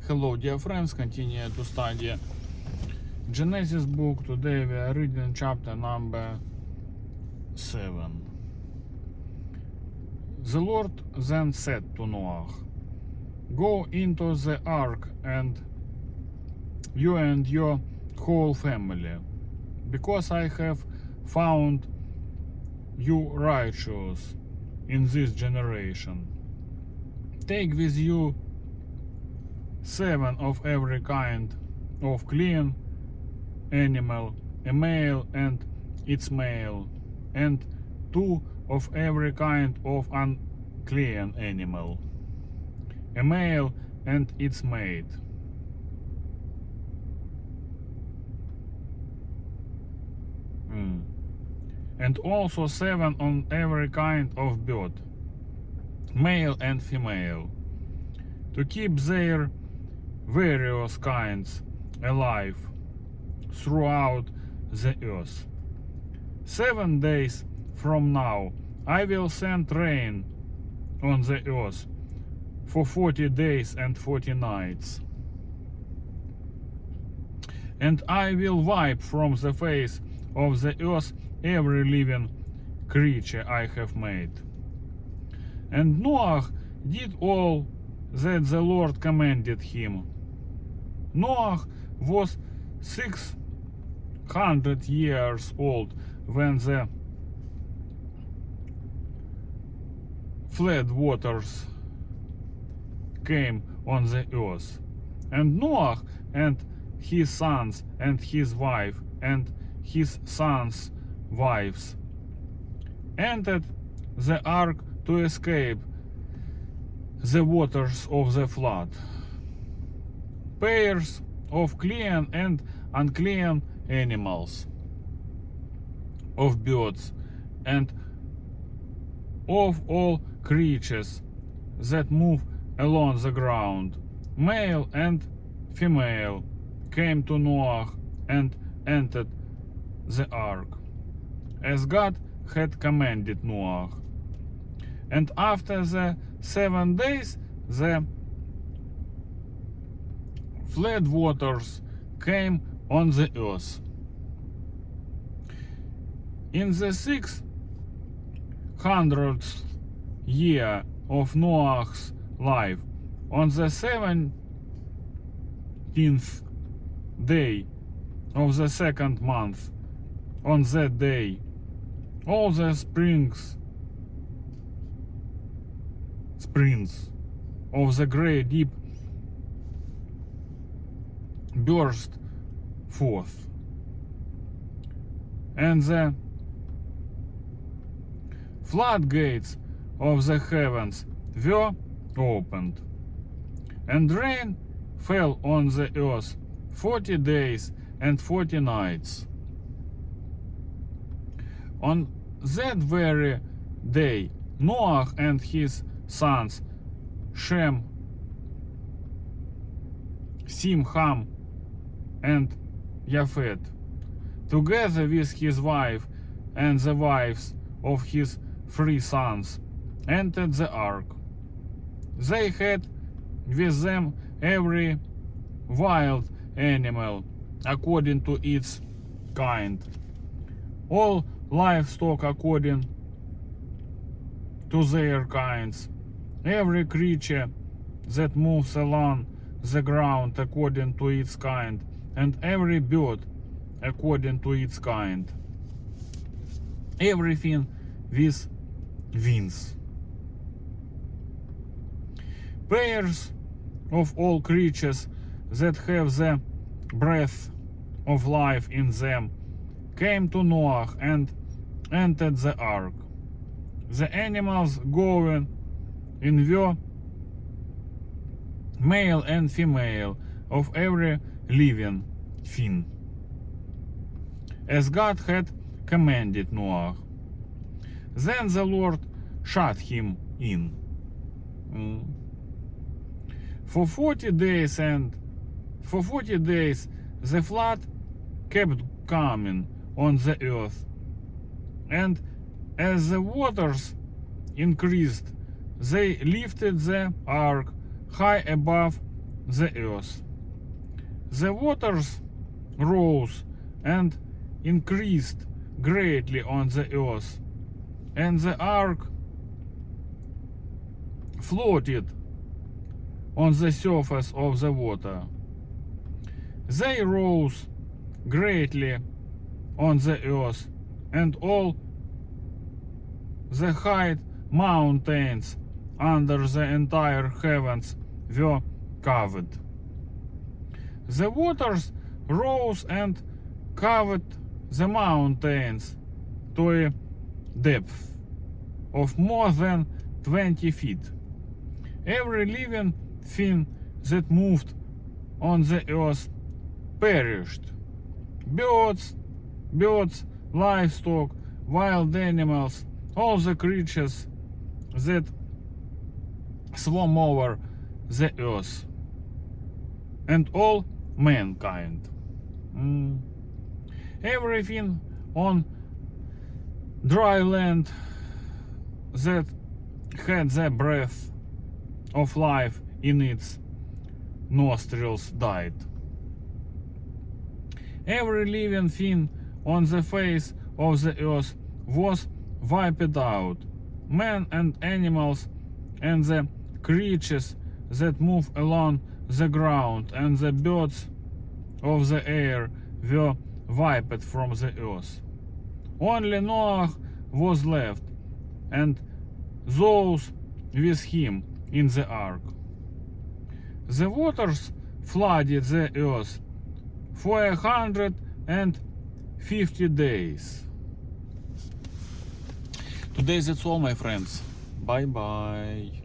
Hello dear friends, continue to study Genesis book. Today we are reading chapter number 7. The Lord then said to Noah, "Go into the ark, and your whole family, because I have found you righteous in this generation. Take with you 7 of every kind of clean animal, a male and its male, and 2 of every kind of unclean animal, a male and its mate. And also 7 on every kind of bird, male and female, to keep their various kinds alive throughout the earth. 7 days from now I will send rain on the earth for 40 days and 40 nights. And I will wipe from the face of the earth every living creature I have made." And Noah did all that the Lord commanded him. Noah was 600 years old when the flood waters came on the earth. And Noah and his sons and his wife and his sons' wives entered the ark to escape the waters of the flood. Pairs of clean and unclean animals, of birds, and of all creatures that move along the ground, male and female, came to Noah and entered the ark, as God had commanded Noah. And after the 7 days, the flood waters came on the earth. In the 600th year of Noah's life, on the 17th day of the 2nd month, on that day, all the springs of the great deep burst forth, and the floodgates of the heavens were opened, and rain fell on the earth 40 days and 40 nights. On that very day, Noah and his sons Shem, Ham, and Japhet, together with his wife and the wives of his 3 sons, entered the ark. They had with them every wild animal according to its kind, all livestock according to their kinds, every creature that moves along the ground according to its kind, and every bird according to its kind, everything with wings. Pairs of all creatures that have the breath of life in them came to Noah and entered the ark. The animals going in were male and female, of every living thing, as God had commanded Noah. Then the Lord shut him in. For 40 days the flood kept coming on the earth, and as the waters increased, they lifted the ark high above the earth. The waters rose and increased greatly on the earth, and the ark floated on the surface of the water. They rose greatly on the earth, and all the high mountains under the entire heavens were covered. The waters rose and covered the mountains to a depth of more than 20 feet. Every living thing that moved on the earth perished. Birds, livestock, wild animals, all the creatures that swam over the earth, and all mankind. Everything on dry land that had the breath of life in its nostrils died. Every living thing on the face of the earth was wiped out. Men and animals and the creatures that move along the ground and the birds of the air were wiped from the earth. Only Noah was left, and those with him in the ark. The waters flooded the earth for 150 days. Today that's all, my friends. Bye bye.